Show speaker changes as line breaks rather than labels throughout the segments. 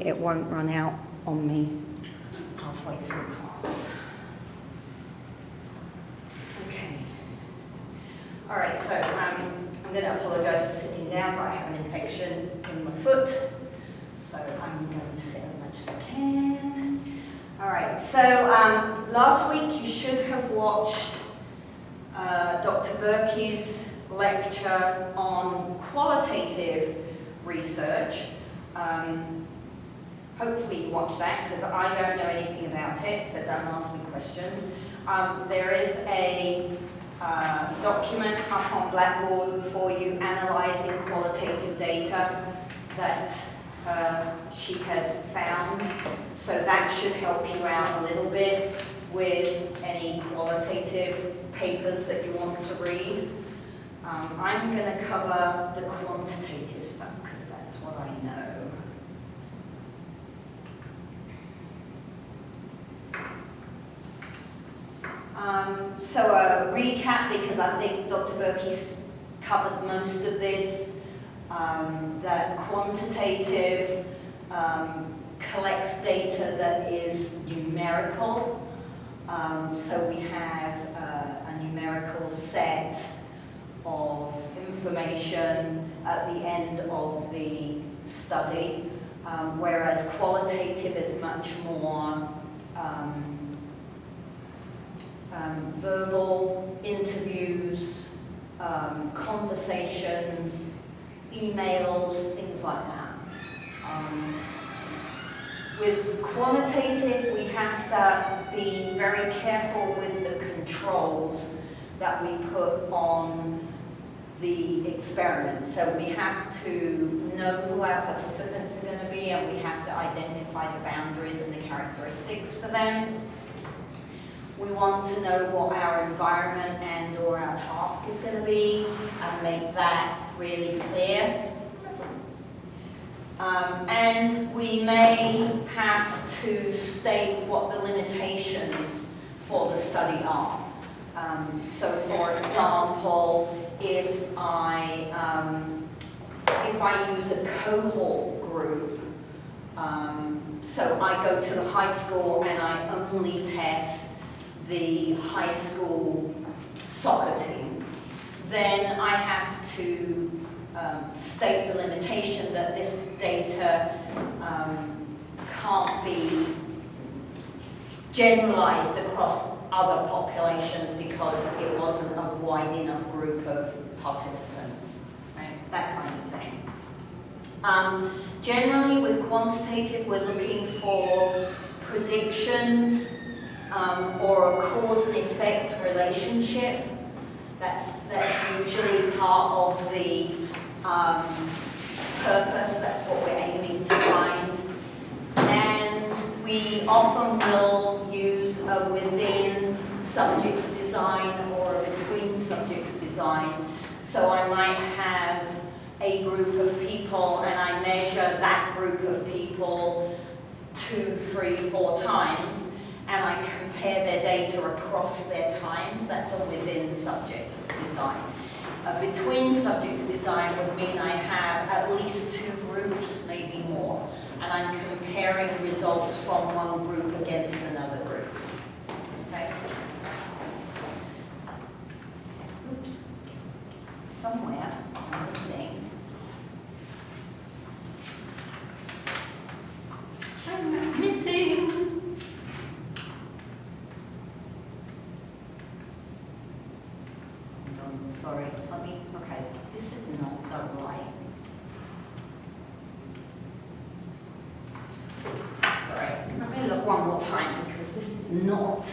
it won't run out on me halfway through class. Okay. All right, so I'm going to apologize for sitting down, but I have an infection in my foot, so I'm going to sit as much as I can. All right, so last week you should have watched Dr. Berkey's lecture on qualitative research. Hopefully you watched that, because I don't know anything about it, so don't ask me questions. There is a document up on Blackboard for you analysing qualitative data that she had found, so that should help you out a little bit with any qualitative papers that you want to read. I'm going to cover the quantitative stuff because that's what I know. So a recap, because I think Dr. Berkey's covered most of this, that quantitative collects data that is numerical. So we have a numerical set of information at the end of the study, whereas qualitative is much more verbal, interviews, conversations, emails, things like that. With quantitative, we have to be very careful with the controls that we put on the experiment. So we have to know who our participants are going to be, and we have to identify the boundaries and the characteristics for them. We want to know what our environment and or our task is going to be and make that really clear. And we may have to state what the limitations for the study are. So for example, if I use a cohort group, so I go to the high school and I only test the high school soccer team, then I have to state the limitation that this data can't be generalized across other populations because it wasn't a wide enough group of participants, right? That kind of thing. Generally with quantitative, we're looking for predictions or a cause and effect relationship. That's usually part of the purpose. That's what we're aiming to find. And we often will use a within subjects design or a between subjects design. So I might have a group of people and I measure that group of people 2, 3, 4 times, and I compare their data across their times. That's a within subjects design. A between subjects design would mean I have at least 2 groups, maybe more, and I'm comparing results from one group against another group. Okay? Oops. Somewhere I'm missing. I'm missing. Sorry, okay, this is not the right. Sorry, let me look one more time because this is not.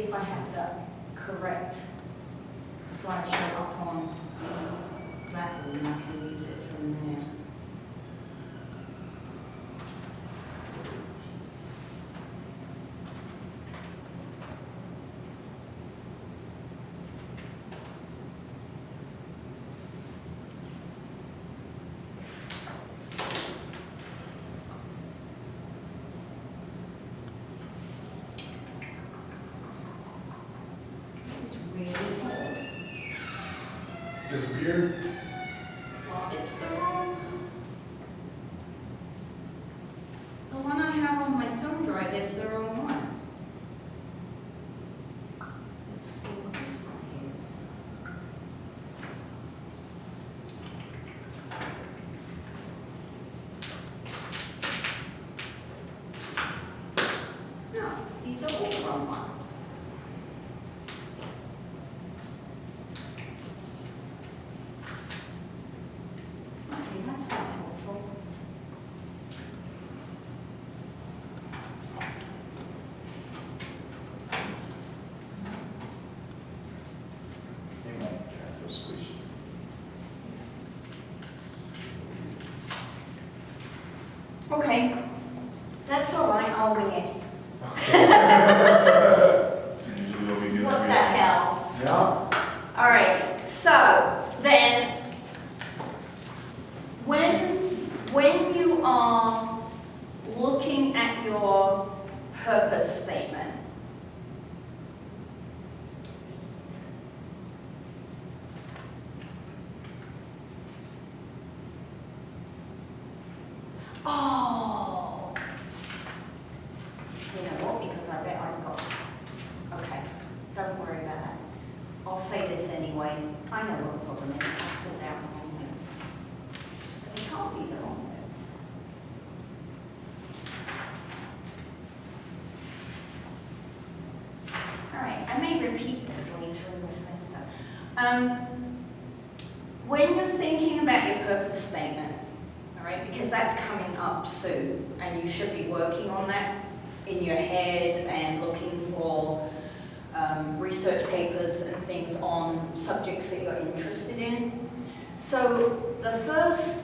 if I have the correct slideshow up on that one, I can use it from there.
Disappeared?
Well, it's the one I have on my thumb drive is the wrong one. Let's see what this one is. No, these are all the wrong one. That's not helpful.
Hang on, just squish.
Okay, that's all right, I'll wing it.
Usually what we do.
What the hell?
Yeah.
All right, so then when you are looking at your purpose statement, oh, you know what, because I bet I've got, okay, don't worry about that. I'll say this anyway. I know what the problem is. I put down the wrong notes. But it can't be the wrong notes. All right, I may repeat this later in the semester. When you're thinking about your purpose statement, all right, because that's coming up soon, and you should be working on that in your head and looking for research papers and things on subjects that you're interested in. So the first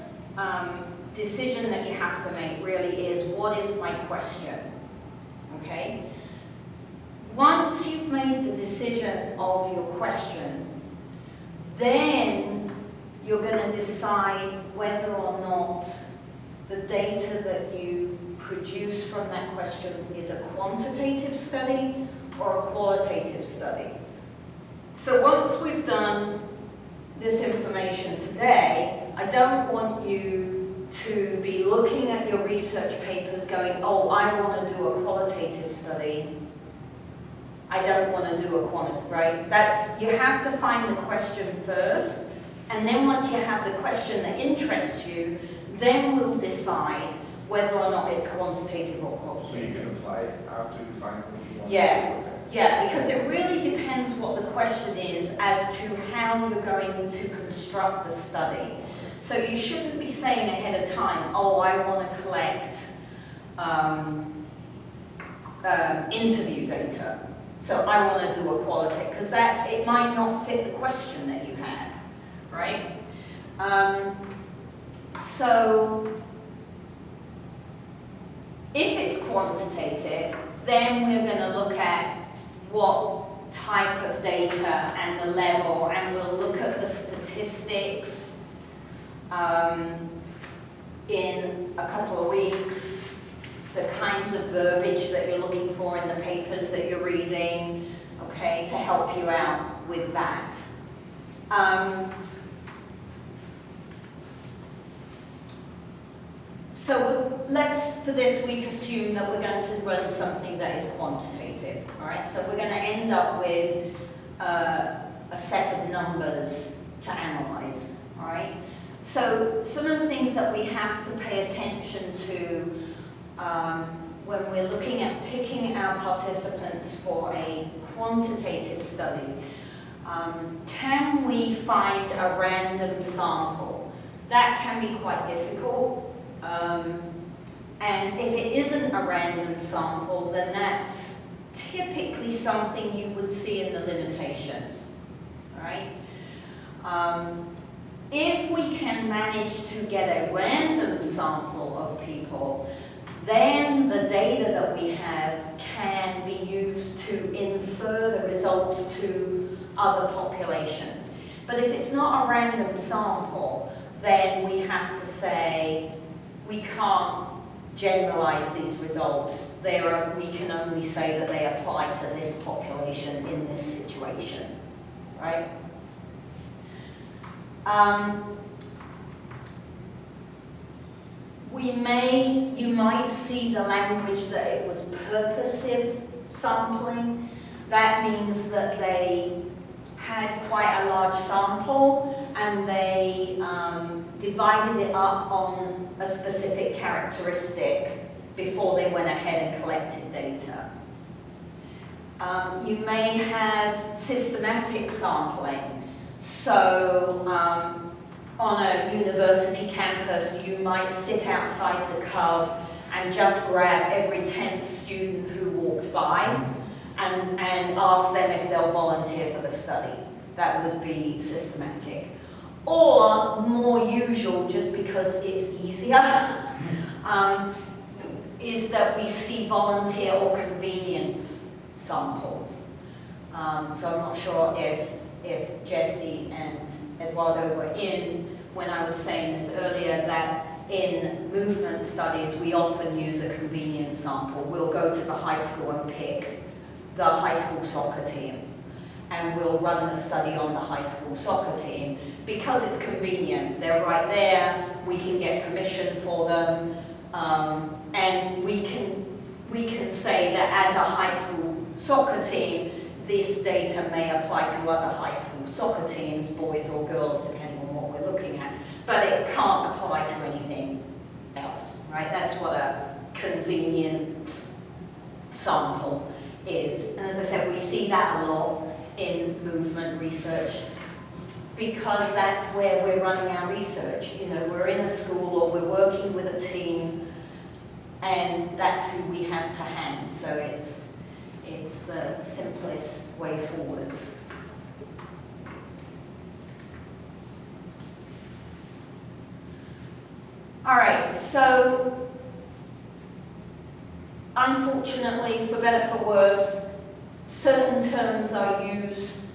decision that you have to make really is, what is my question? Okay? Once you've made the decision of your question, then you're going to decide whether or not the data that you produce from that question is a quantitative study or a qualitative study. So once we've done this information today, I don't want you to be looking at your research papers going, oh, I want to do a qualitative study. I don't want to do a quantitative, right? That's, you have to find the question first, and then once you have the question that interests you, then we'll decide whether or not it's quantitative or qualitative.
So you can apply it after you find what you want.
Yeah. Yeah, because it really depends what the question is as to how you're going to construct the study. So you shouldn't be saying ahead of time, oh, I want to collect interview data. So I want to do a qualitative, because that, it might not fit the question that you have, right? So if it's quantitative, then we're going to look at what type of data and the level, and we'll look at the statistics in a couple of weeks, the kinds of verbiage that you're looking for in the papers that you're reading, okay, to help you out with that. So let's, for this week, assume that we're going to run something that is quantitative, all right? So we're going to end up with a set of numbers to analyze, all right? So some of the things that we have to pay attention to when we're looking at picking our participants for a quantitative study, can we find a random sample? That can be quite difficult. And if it isn't a random sample, then that's typically something you would see in the limitations, all right? If we can manage to get a random sample of people, then the data that we have can be used to infer the results to other populations. But if it's not a random sample, then we have to say we can't generalize these results. We can only say that they apply to this population in this situation, right? You might see the language that it was purposive sampling. That means that they had quite a large sample and they divided it up on a specific characteristic before they went ahead and collected data. You may have systematic sampling. So on a university campus, you might sit outside the cub and just grab every 10th student who walked by and ask them if they'll volunteer for the study. That would be systematic. Or more usual, just because it's easier, is that we see volunteer or convenience samples. So I'm not sure if Jesse and Eduardo were in when I was saying this earlier, that in movement studies we often use a convenience sample. We'll go to the high school and pick the high school soccer team, and we'll run the study on the high school soccer team because it's convenient. They're right there, we can get permission for them, and we can say that as a high school soccer team, this data may apply to other high school soccer teams, boys or girls, depending on what we're looking at, but it can't apply to anything else, right? That's what a convenience sample is. And as I said, we see that a lot in movement research because that's where we're running our research. You know, we're in a school or we're working with a team, and that's who we have to hand. So it's the simplest way forwards. All right, so unfortunately, for better for worse, certain terms are used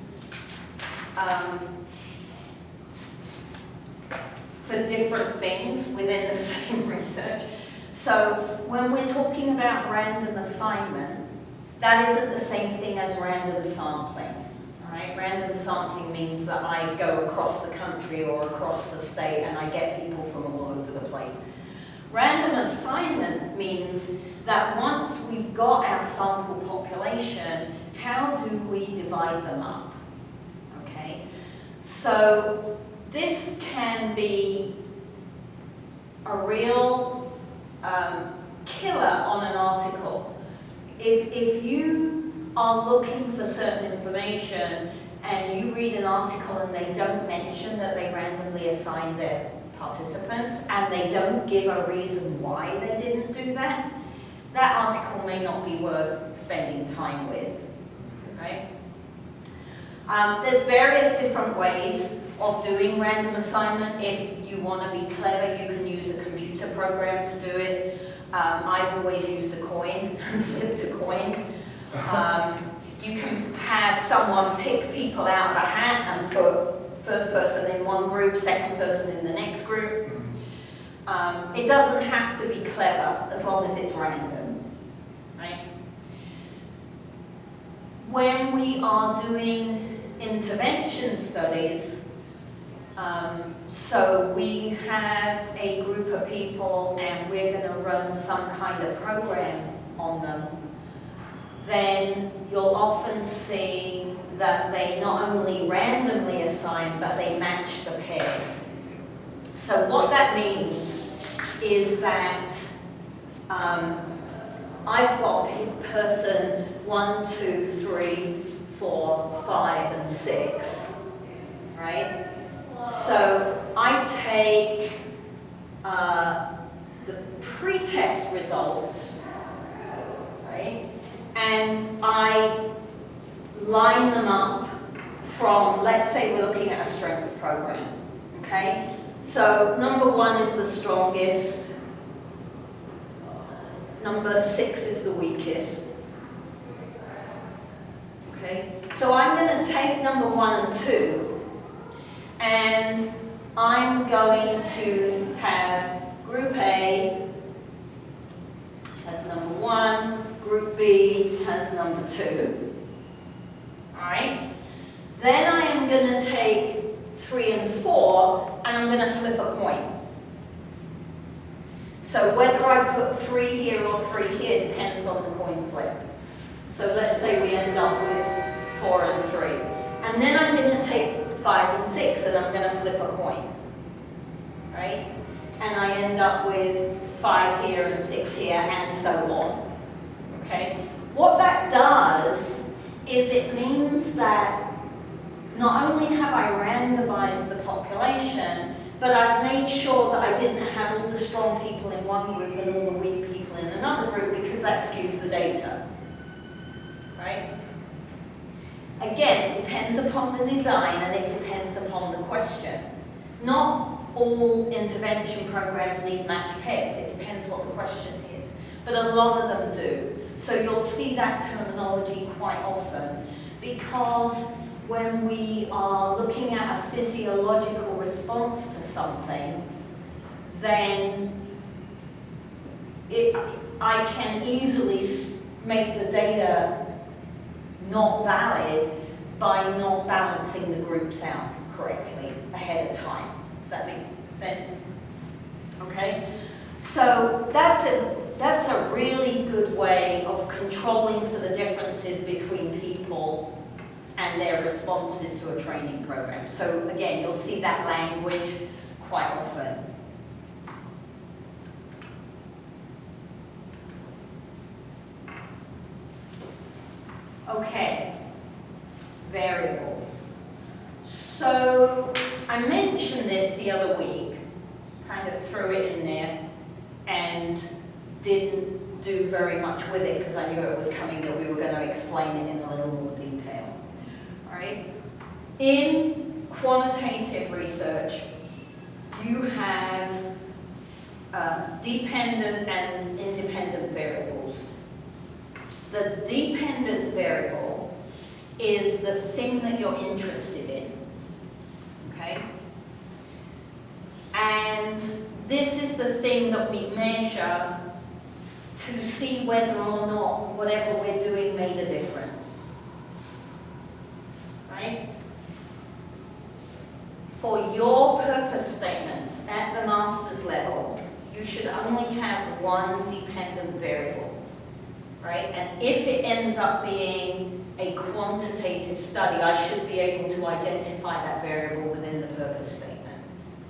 for different things within the same research. So when we're talking about random assignment, that isn't the same thing as random sampling. Right? Random sampling means that I go across the country or across the state and I get people from all over the place. Random assignment means that once we've got our sample population, how do we divide them up? Okay? So this can be a real killer on an article. If you are looking for certain information and you read an article and they don't mention that they randomly assigned their participants and they don't give a reason why they didn't do that, that article may not be worth spending time with, right? There's various different ways of doing random assignment. If you want to be clever, you can use a computer program to do it. I've always used a coin and flipped a coin. You can have someone pick people out of a hat and put first person in one group, second person in the next group. It doesn't have to be clever as long as it's random, right? When we are doing intervention studies, so we have a group of people and we're going to run some kind of program on them, then you'll often see that they not only randomly assign, but they match the pairs. So what that means is that I've got person 1, 2, 3, 4, 5, and 6, right? So I take the pre-test results, right, and I line them up from, let's say we're looking at a strength program, okay? So number 1 is the strongest, number 6 is the weakest. Okay, so I'm going to take number 1 and 2, and I'm going to have group A has number 1, group B has number 2. Alright? Then I am going to take 3 and 4, and I'm going to flip a coin. So whether I put 3 here or 3 here depends on the coin flip. So let's say we end up with 4 and 3. And then I'm going to take 5 and 6, and I'm going to flip a coin. Right? And I end up with 5 here and 6 here, and so on. Okay? What that does is it means that not only have I randomized the population, but I've made sure that I didn't have all the strong people in one group and all the weak people in another group, because that skews the data. Right? Again, it depends upon the design and it depends upon the question. Not all intervention programs need matched pairs. It depends what the question is. But a lot of them do. So you'll see that terminology quite often, because when we are looking at a physiological response to something, then I can easily make the data not valid by not balancing the groups out correctly ahead of time. Does that make sense? Okay? So that's a really good way of controlling for the differences between people and their responses to a training program. So again, you'll see that language quite often. Okay, variables. So I mentioned this the other week, kind of threw it in there and didn't do very much with it because I knew it was coming, that we were going to explain it in a little more detail. All right? In quantitative research, you have dependent and independent variables. The dependent variable is the thing that you're interested in, okay? And this is the thing that we measure to see whether or not whatever we're doing made a difference, right? For your purpose statements at the master's level, you should only have one dependent variable, right? And if it ends up being a quantitative study, I should be able to identify that variable within the purpose statement.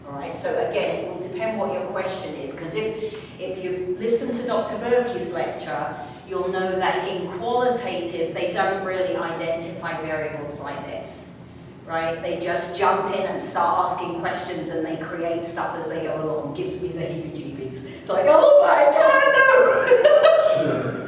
All right, so again, it will depend what your question is, because if you listen to Dr. Berkey's lecture, you'll know that in qualitative, they don't really identify variables like this, right? They just jump in and start asking questions and they create stuff as they go along. Gives me the heebie-jeebies. It's like, oh my God, no!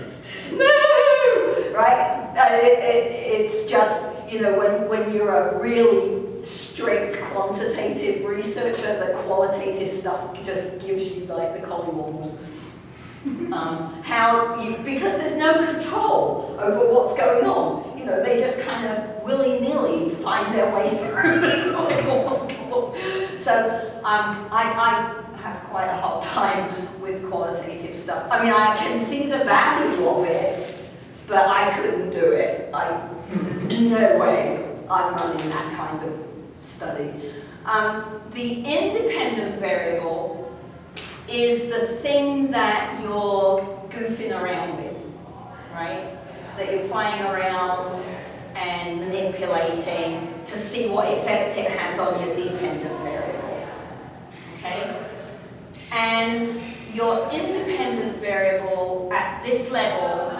No! Right? It's just, you know, when you're a really strict quantitative researcher, the qualitative stuff just gives you like the collywobbles. Because there's no control over what's going on. You know, they just kind of willy-nilly find their way through. It's like, oh my God. So I have quite a hard time with qualitative stuff. I mean, I can see the value of it, but I couldn't do it. There's no way I'm running that kind of study. The independent variable is the thing that you're goofing around with, right? That you're playing around and manipulating to see what effect it has on your dependent variable, okay? And your independent variable at this level,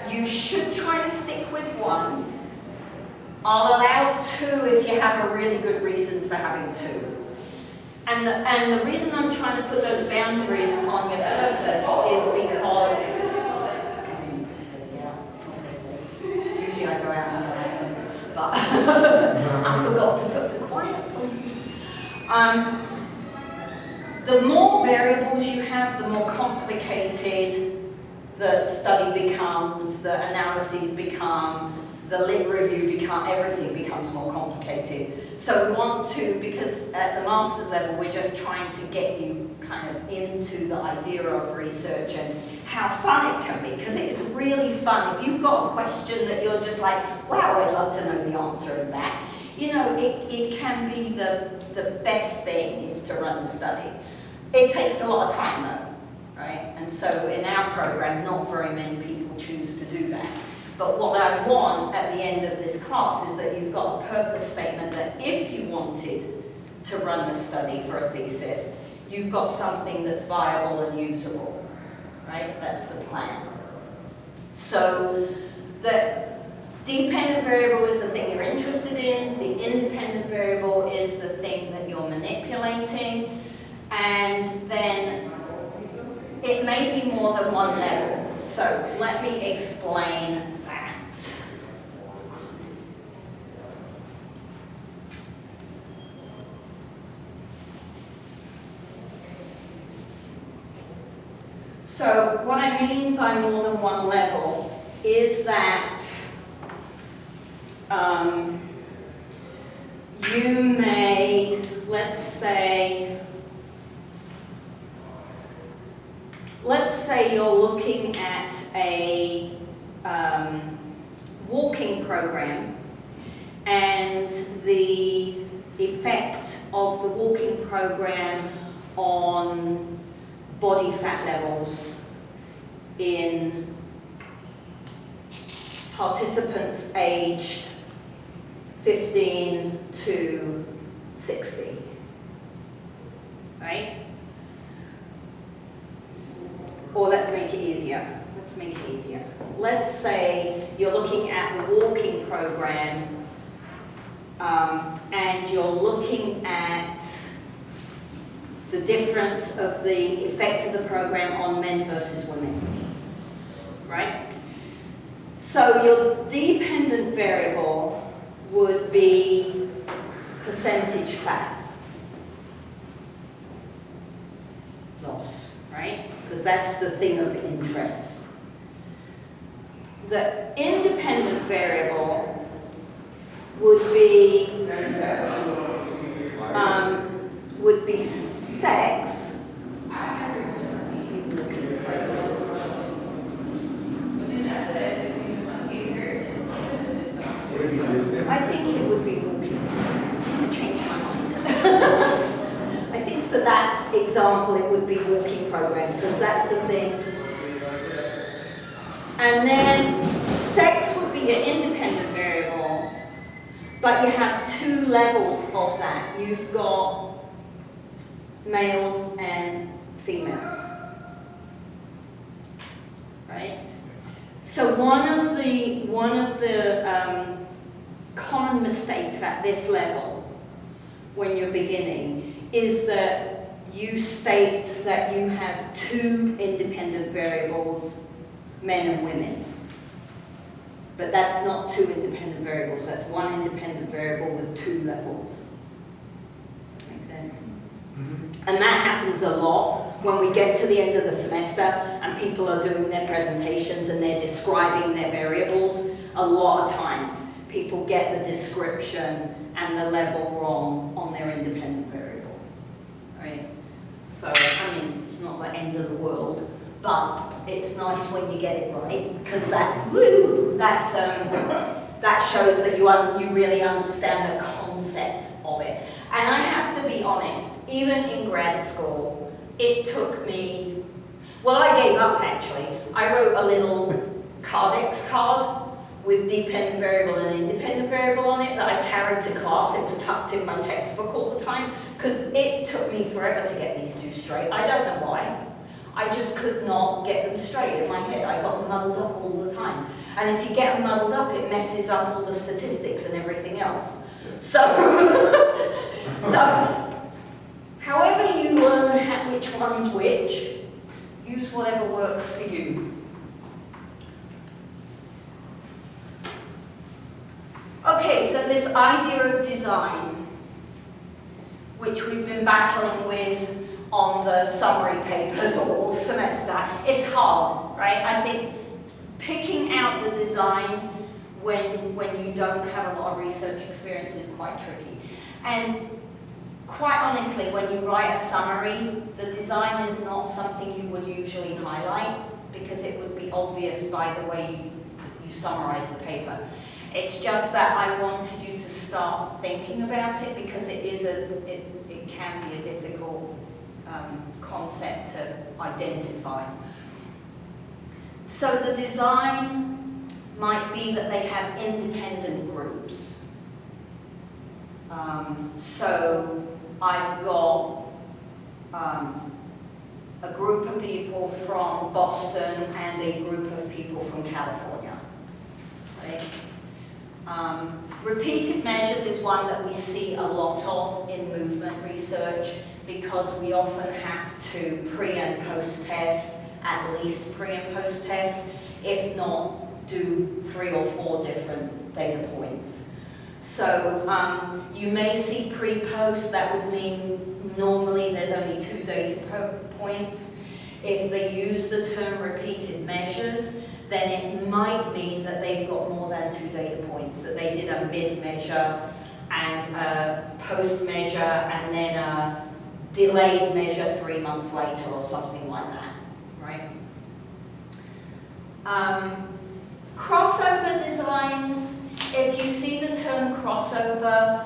you should try to stick with one. I'll allow 2 if you have a really good reason for having 2. And the reason I'm trying to put those boundaries on your purpose is because I forgot to put the quiet on. The more variables you have, the more complicated the study becomes, the analyses become, the lit review become, everything becomes more complicated. So we want to, because at the master's level, we're just trying to get you kind of into the idea of research and how fun it can be, because it's really fun. If you've got a question that you're just like, wow, I'd love to know the answer of that, you know, it can be the best thing is to run the study. It takes a lot of time though, right? And so in our program, not very many people choose to do that. But what I want at the end of this class is that you've got a purpose statement that if you wanted to run the study for a thesis, you've got something that's viable and usable, right? That's the plan. So the dependent variable is the thing you're interested in, the independent variable is the thing that you're manipulating, and then it may be more than one level. So let me explain that. So what I mean by more than one level is that you may, let's say you're looking at a walking program, and the effect of the walking program on body fat levels in participants aged 15 to 60, right? Or let's make it easier. Let's say you're looking at the walking program and you're looking at the difference of the effect of the program on men versus women, right? So your dependent variable would be percentage fat loss, right? Because that's the thing of interest. The independent variable would be sex. I think it would be walking. I changed my mind. I think for that example it would be walking program, because that's the thing. And then sex would be an independent variable, but you have two levels of that. You've got males and females, right? So one of the common mistakes at this level when you're beginning is that you state that you have two independent variables, men and women. But that's not two independent variables, that's one independent variable with two levels. Does that make sense? Mm-hmm. And that happens a lot when we get to the end of the semester and people are doing their presentations and they're describing their variables. A lot of times people get the description and the level wrong on their independent variable, right? So, I mean, it's not the end of the world, but it's nice when you get it right, because that's, woo, that's, that shows that you really understand the concept of it. And I have to be honest, even in grad school, it took me, well, I gave up actually. I wrote a little Cardex card with dependent variable and independent variable on it that I carried to class. It was tucked in my textbook all the time, because it took me forever to get these two straight. I don't know why. I just could not get them straight in my head. I got them muddled up all the time. And if you get them muddled up, it messes up all the statistics and everything else. So, however you learn which one's which, use whatever works for you. Okay, so this idea of design, which we've been battling with on the summary papers all semester, it's hard, right? I think picking out the design when you don't have a lot of research experience is quite tricky. And quite honestly, when you write a summary, the design is not something you would usually highlight because it would be obvious by the way you summarize the paper. It's just that I wanted you to start thinking about it because it can be a difficult concept to identify. So the design might be that they have independent groups. So I've got a group of people from Boston and a group of people from California. Right? Repeated measures is one that we see a lot of in movement research because we often have to pre and post test, at least pre and post test, if not do 3 or 4 different data points. So you may see pre-post, that would mean normally there's only 2 data points. If they use the term repeated measures, then it might mean that they've got more than 2 data points, that they did a mid-measure and a post-measure and then a delayed measure 3 months later or something like that, right? Crossover designs, if you see the term crossover,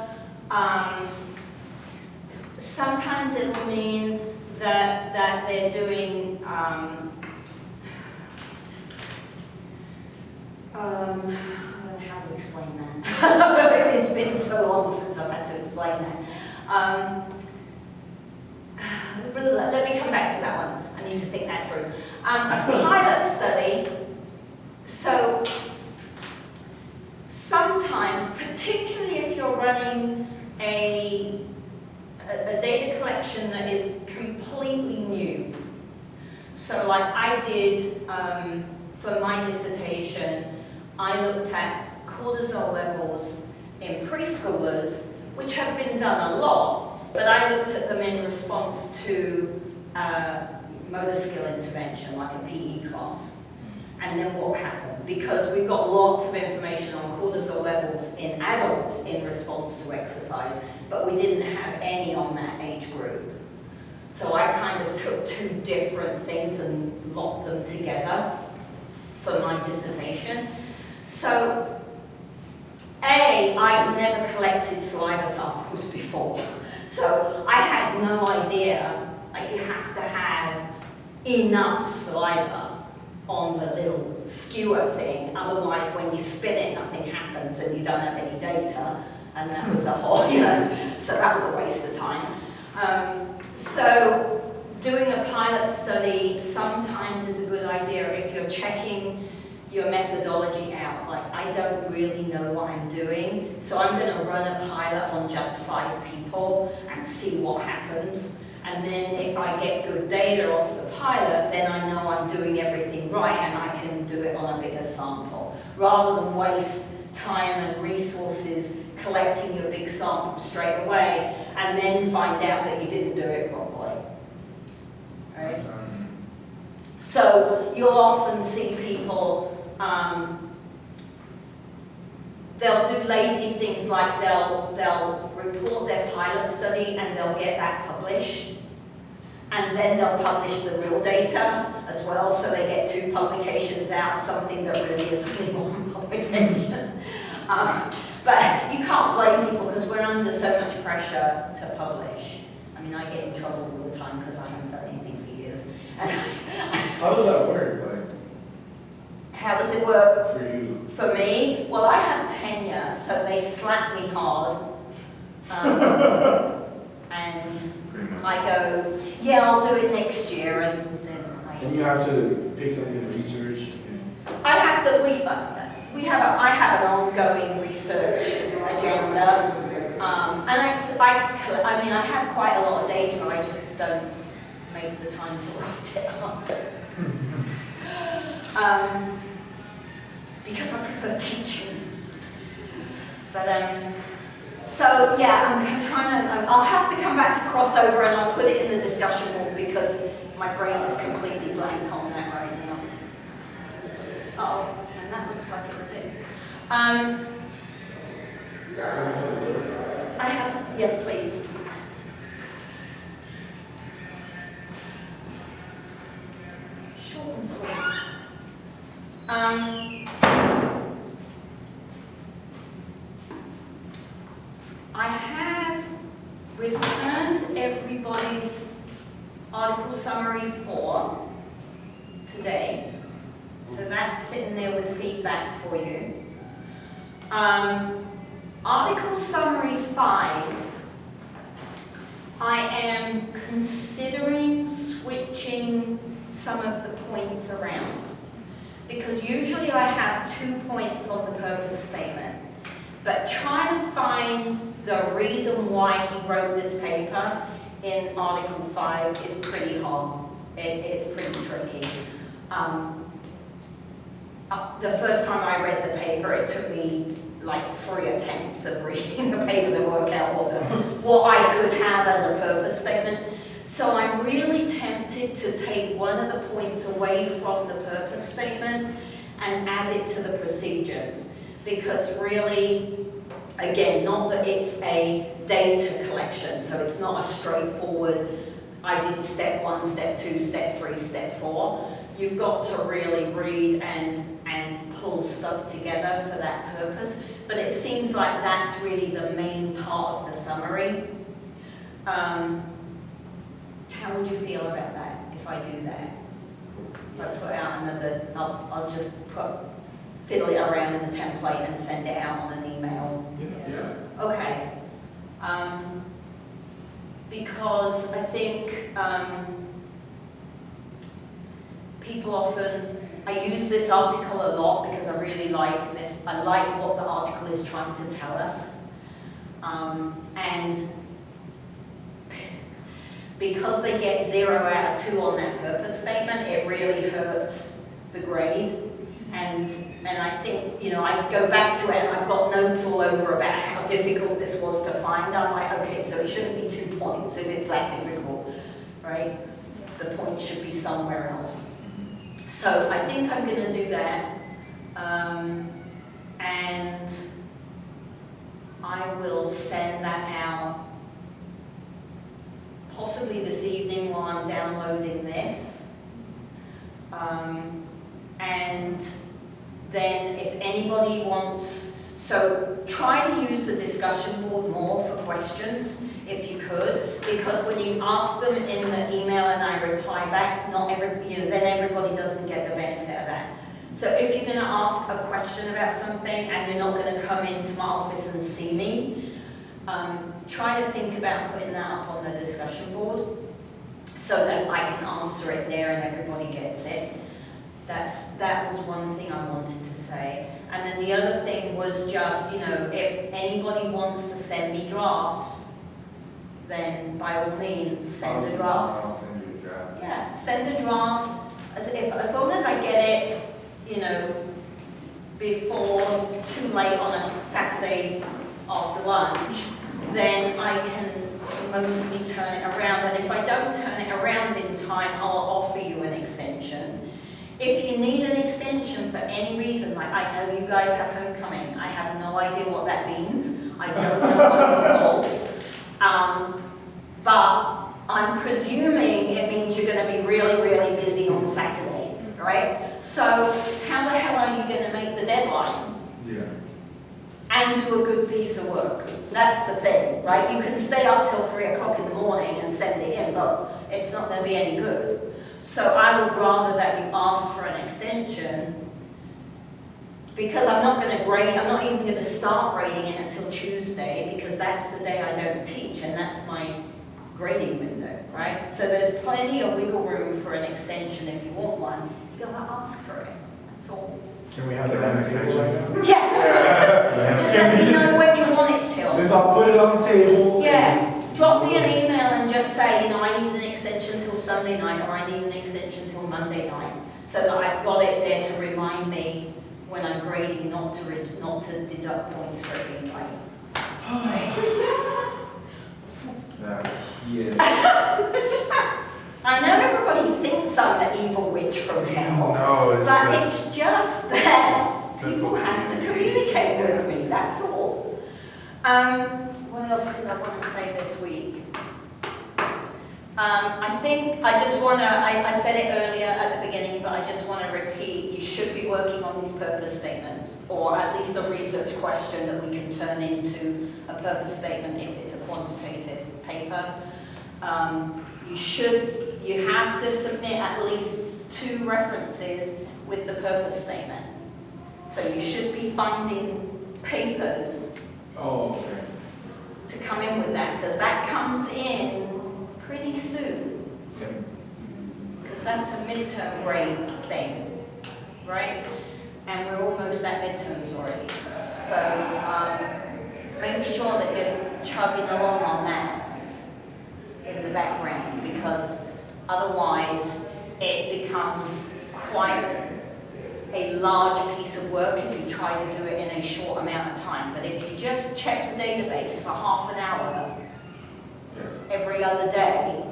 sometimes it'll mean that they're doing how to explain that? It's been so long since I've had to explain that. Let me come back to that one. I need to think that through. Pilot study. So sometimes, particularly if you're running a data collection that is completely new. So like I did for my dissertation, I looked at cortisol levels in preschoolers, which have been done a lot, but I looked at them in response to motor skill intervention, like a PE class. And then what happened? Because we've got lots of information on cortisol levels in adults in response to exercise, but we didn't have any on that age group. So I kind of took 2 different things and locked them together for my dissertation. So, I'd never collected saliva samples before. So I had no idea that you have to have enough saliva on the little skewer thing, otherwise when you spin it nothing happens and you don't have any data, and that was a whole, so that was a waste of time. So doing a pilot study sometimes is a good idea if you're checking your methodology out, like I don't really know what I'm doing, so I'm going to run a pilot on just 5 people and see what happens. And then if I get good data off the pilot, then I know I'm doing everything right and I can do it on a bigger sample. Rather than waste time and resources collecting your big sample straight away and then find out that you didn't do it properly. Right? So you'll often see people, they'll do lazy things like they'll report their pilot study and they'll get that published. And then they'll publish the real data as well, so they get 2 publications out of something that really is only 1 publication. But you can't blame people because we're under so much pressure to publish. I mean, I get in trouble all the time because I haven't done anything for years. And
How does that work? Like,
how does it work
for you?
for me? Well, I have tenure, so they slap me hard. And I go, yeah, I'll do it next year, and then
And you have to pick something to research.
I have to. I have an ongoing research agenda, and I mean, I have quite a lot of data. I just don't make the time to write it up because I prefer teaching. So yeah, I'm trying to, I'll have to come back to crossover and I'll put it in the discussion board because my brain is completely blank on that right now. Oh, and that looks like it was it. I have, yes please. Short and sweet. I have returned everybody's article summary 4 today. So that's sitting there with feedback for you. Article summary 5, I am considering switching some of the points around. Because usually I have 2 points on the purpose statement. But trying to find the reason why he wrote this paper in Article 5 is pretty hard. It's pretty tricky. The first time I read the paper, it took me like 3 attempts of reading the paper to work out what I could have as a purpose statement. So I'm really tempted to take one of the points away from the purpose statement and add it to the procedures. Because really, again, not that it's a data collection, so it's not a straightforward, I did step 1, step 2, step 3, step 4. You've got to really read and pull stuff together for that purpose. But it seems like that's really the main part of the summary. How would you feel about that if I do that? If I put out another, I'll just fiddle it around in the template and send it out on an email.
Yeah.
Okay. Because I think people often, I use this article a lot because I really like this. I like what the article is trying to tell us. And because they get 0 out of 2 on that purpose statement, it really hurts the grade. And I think, you know, I go back to it and I've got notes all over about how difficult this was to find. I'm like, okay, so it shouldn't be 2 points if it's that difficult, right? The point should be somewhere else. So I think I'm going to do that. And I will send that out possibly this evening while I'm downloading this. And then if anybody wants, so try to use the discussion board more for questions if you could, because when you ask them in the email and I reply back, then everybody doesn't get the benefit of that. So if you're going to ask a question about something and you're not going to come into my office and see me, try to think about putting that up on the discussion board so that I can answer it there and everybody gets it. That was one thing I wanted to say. And then the other thing was just, you know, if anybody wants to send me drafts, then by all means send a draft.
I'll send you a draft.
Yeah, send a draft. As long as I get it, you know, before too late on a Saturday after lunch, then I can mostly turn it around. And if I don't turn it around in time, I'll offer you an extension. If you need an extension for any reason, like I know you guys have homecoming, I have no idea what that means. I don't know what it involves. But I'm presuming it means you're going to be really, really busy on Saturday, right? So how the hell are you going to make the deadline?
Yeah.
And do a good piece of work? That's the thing, right? You can stay up till 3 o'clock in the morning and send it in, but it's not going to be any good. So I would rather that you asked for an extension, because I'm not going to grade, I'm not even going to start grading it until Tuesday, because that's the day I don't teach, and that's my grading window, right? So there's plenty of wiggle room for an extension if you want one. You gotta ask for it, that's all.
Can we have that on the table right now?
Yes! Just let me know when you want it till.
This, I'll put it on the table.
Yes. Drop me an email and just say, you know, I need an extension till Sunday night, or I need an extension till Monday night, so that I've got it there to remind me when I'm grading not to deduct points for it being late. Right?
Yeah.
I know everybody thinks I'm the evil witch from hell,
No,
but it's just that
simple
people have to communicate with me, that's all. What else did I want to say this week? I think I just want to, I said it earlier at the beginning, but I just want to repeat, you should be working on these purpose statements, or at least a research question that we can turn into a purpose statement if it's a quantitative paper. You have to submit at least 2 references with the purpose statement. So you should be finding papers to come in with that, because that comes in pretty soon. Because that's a midterm grade thing, right? And we're almost at midterms already. So make sure that you're chugging along on that in the background, because otherwise it becomes quite a large piece of work if you try to do it in a short amount of time. But if you just check the database for half an hour every other day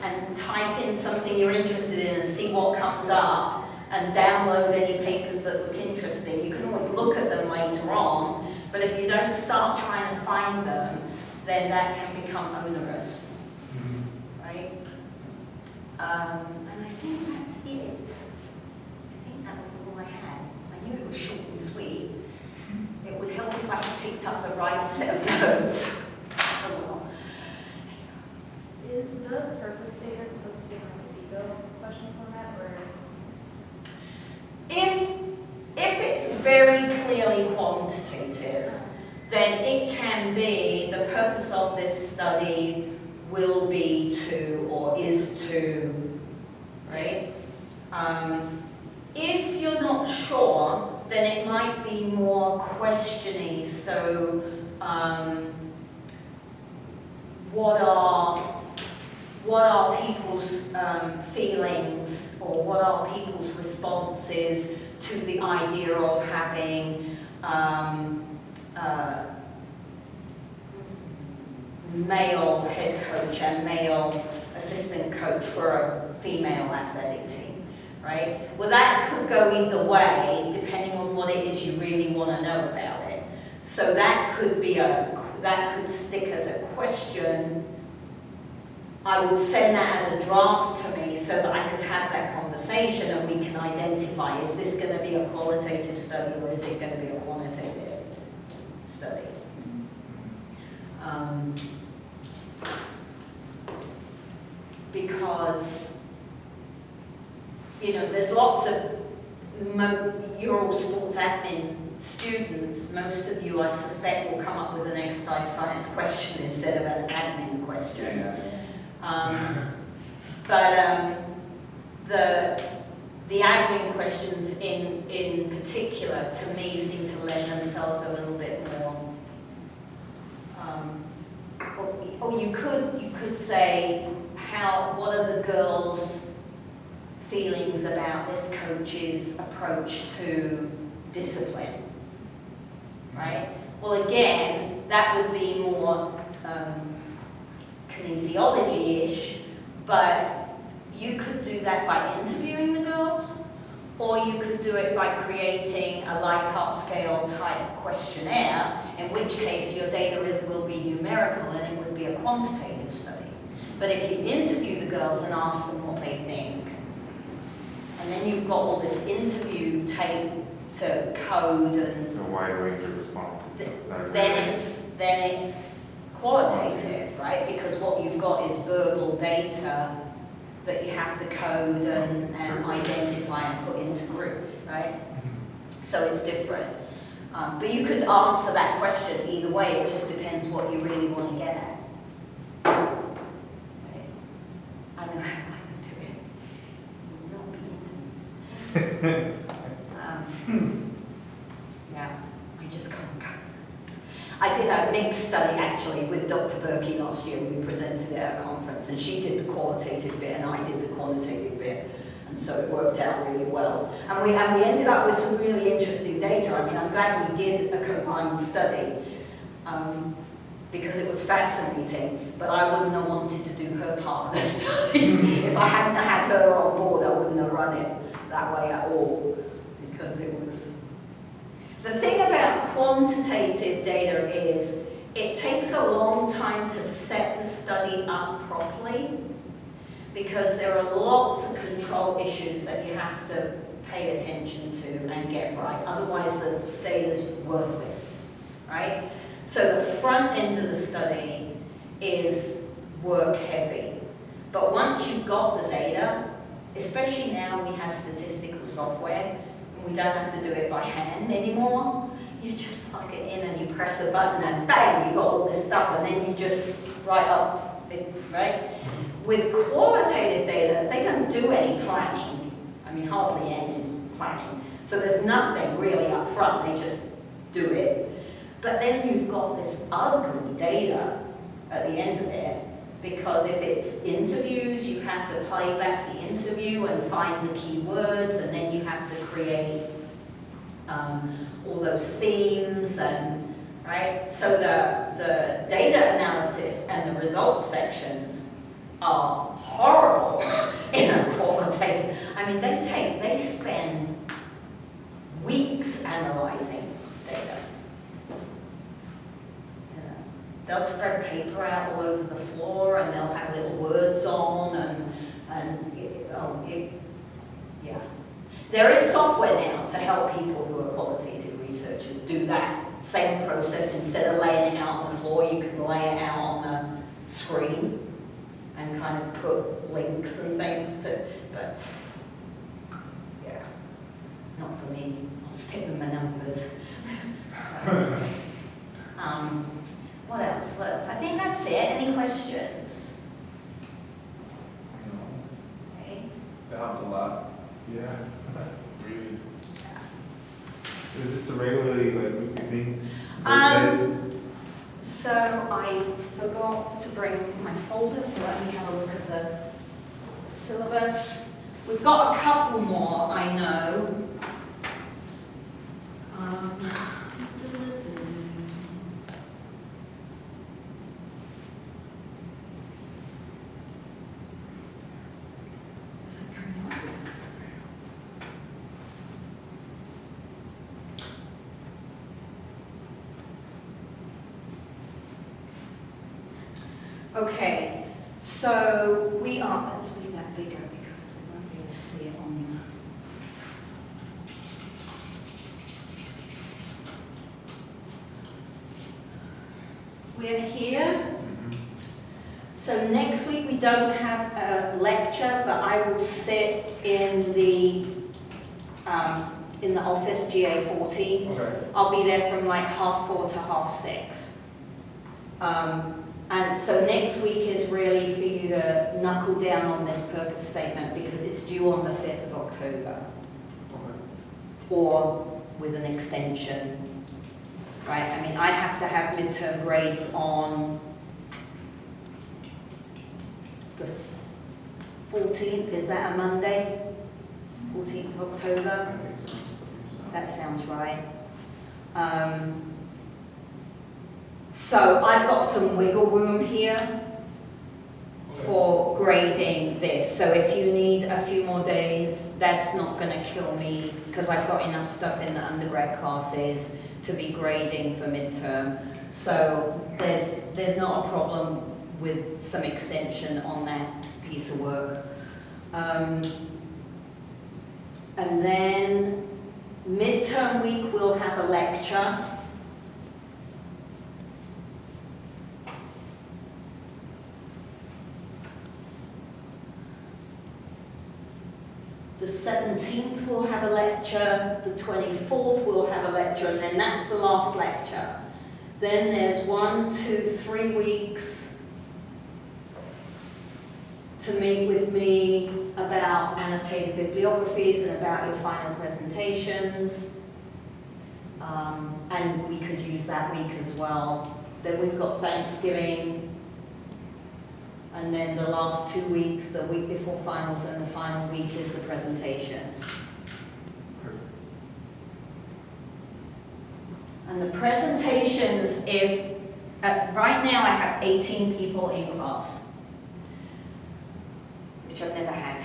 and type in something you're interested in and see what comes up and download any papers that look interesting, you can always look at them later on, but if you don't start trying to find them, then that can become onerous. Right? And I think that's it. I think that was all I had. I knew it was short and sweet. It would help if I had picked up the right set of notes. Oh well.
Is the purpose statement supposed to be in like a Vigo question format, or?
If it's very clearly quantitative, then it can be the purpose of this study will be to or is to, right? If you're not sure, then it might be more questiony. So, what are people's feelings, or what are people's responses to the idea of having male head coach and male assistant coach for a female athletic team, right? Well, that could go either way, depending on what it is you really want to know about it. So that could stick as a question. I would send that as a draft to me so that I could have that conversation and we can identify, is this going to be a qualitative study or is it going to be a quantitative study? Because, you know, there's lots of, you're all sports admin students, most of you I suspect will come up with an exercise science question instead of an admin question. The admin questions in particular, to me, seem to lend themselves a little bit more. Or you could say, what are the girls' feelings about this coach's approach to discipline, right? Well, again, that would be more kinesiology-ish, but you could do that by interviewing the girls, or you could do it by creating a Likert scale type questionnaire, in which case your data will be numerical and it would be a quantitative study. But if you interview the girls and ask them what they think, and then you've got all this interview tape to code and
A wide range of responses.
then it's qualitative, right? Because what you've got is verbal data that you have to code and identify and put into group, right? So it's different. But you could answer that question either way, it just depends what you really want to get at. Right? I know how I would do it. It would not be internet. Yeah, I just can't go. I did a mixed study actually with Dr. Berkey last year. We presented it at a conference and she did the qualitative bit and I did the quantitative bit. And so it worked out really well. And we ended up with some really interesting data. I mean, I'm glad we did a combined study because it was fascinating, but I wouldn't have wanted to do her part of the study. If I hadn't had her on board, I wouldn't have run it that way at all, because it was... The thing about quantitative data is it takes a long time to set the study up properly, because there are lots of control issues that you have to pay attention to and get right. Otherwise, the data's worthless, right? So the front end of the study is work heavy. But once you've got the data, especially now we have statistical software, and we don't have to do it by hand anymore, you just plug it in and you press a button and bang, you got all this stuff, and then you just write up it, right? With qualitative data, they don't do any planning. I mean, hardly any planning. So there's nothing really up front, they just do it. But then you've got this ugly data at the end of it, because if it's interviews, you have to play back the interview and find the keywords, and then you have to create all those themes, and right? So the data analysis and the results sections are horrible in a qualitative. I mean, they spend weeks analyzing data. You know, they'll spread paper out all over the floor, and they'll have little words on, yeah. There is software now to help people who are qualitative researchers do that same process. Instead of laying it out on the floor, you can lay it out on the screen and kind of put links and things to, but yeah, not for me. I'll stick with my numbers. So, what else? I think that's it. Any questions? Okay.
That helped a lot.
Yeah, really. Is this a regularly like weekly thing?
So I forgot to bring my folder, so let me have a look at the syllabus. We've got a couple more, I know. Okay, so we are, let's make that bigger because they won't be able to see it on We're here. So next week we don't have a lecture, but I will sit in the office, GA40.
Okay.
I'll be there from like 4:30 to 6:30. And so next week is really for you to knuckle down on this purpose statement, because it's due on the 5th of October.
Okay.
Or with an extension, right? I mean, I have to have midterm grades on the 14th, is that a Monday? 14th of October?
I think so.
That sounds right. So I've got some wiggle room here for grading this. So if you need a few more days, that's not going to kill me, because I've got enough stuff in the undergrad classes to be grading for midterm. So there's not a problem with some extension on that piece of work. And then midterm week we'll have a lecture. The 17th we'll have a lecture, the 24th we'll have a lecture, and then that's the last lecture. Then there's 1, 2, 3 weeks to meet with me about annotated bibliographies and about your final presentations. And we could use that week as well. Then we've got Thanksgiving. And then the last 2 weeks, the week before finals and the final week is the presentations.
Perfect.
And the presentations, right now I have 18 people in class, which I've never had.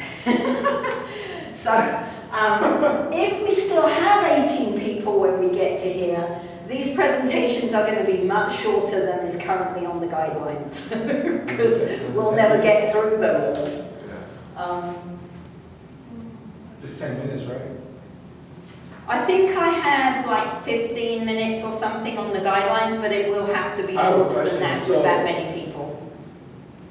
So, if we still have 18 people when we get to here, these presentations are going to be much shorter than is currently on the guidelines, because we'll never get through them all.
Yeah. Just 10 minutes, right?
I think I have like 15 minutes or something on the guidelines, but it will have to be
I have a
shorter than
question.
that
So-
with that many people.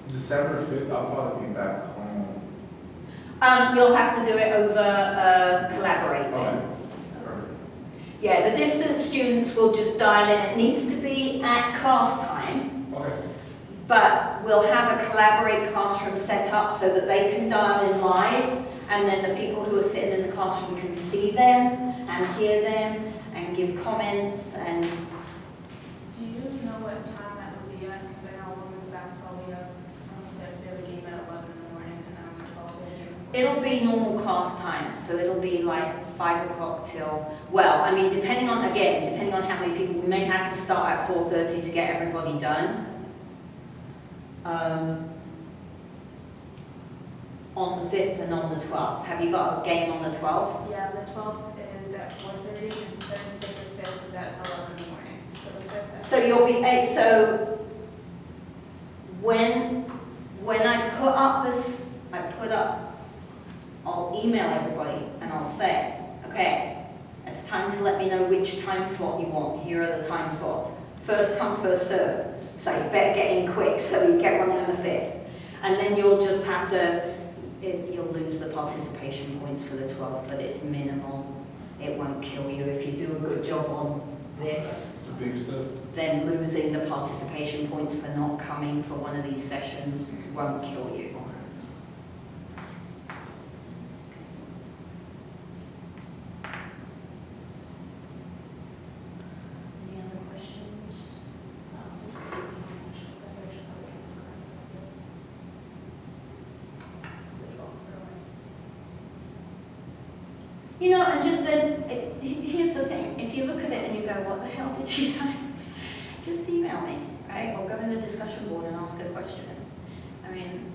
December 5th, I'll probably be back home.
You'll have to do it over Collaborate.
Okay. Perfect.
Yeah, the distance students will just dial in. It needs to be at class time,
Okay.
but we'll have a Collaborate classroom set up so that they can dial in live, and then the people who are sitting in the classroom can see them and hear them and give comments. And
Do you know what time that will be at? Because I know women's basketball, we have, on the 5th, they have a game at 11 in the morning, and then on the 12th, they have a game.
it'll be normal class time, so it'll be like 5 o'clock till, well, I mean, depending on how many people, we may have to start at 4:30 to get everybody done. On the 5th and on the 12th. Have you got a game on the 12th?
Yeah, the 12th is at 4:30, and Thursday the 5th is at 11 in the morning. So the 5th.
So you'll be, so when I put up, I'll email everybody and I'll say, okay, it's time to let me know which time slot you want. Here are the time slots. First come, first serve. So you better get in quick so you get one on the 5th. And then you'll just have to, you'll lose the participation points for the 12th, but it's minimal. It won't kill you if you do a good job on this.
It's the big stuff.
Then losing the participation points for not coming for one of these sessions won't kill you. Any other questions? You know, and just then, here's the thing, if you look at it and you go, what the hell did she say? Just email me, right? Or go in the discussion board and ask a question. I mean,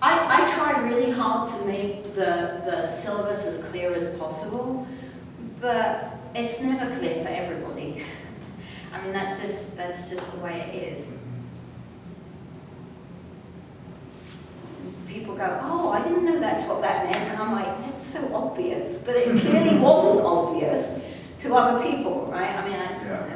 I try really hard to make the syllabus as clear as possible, but it's never clear for everybody. I mean, that's just the way it is. People go, oh, I didn't know that's what that meant. And I'm like, that's so obvious. But it clearly wasn't obvious to other people, right? I mean,
Yeah.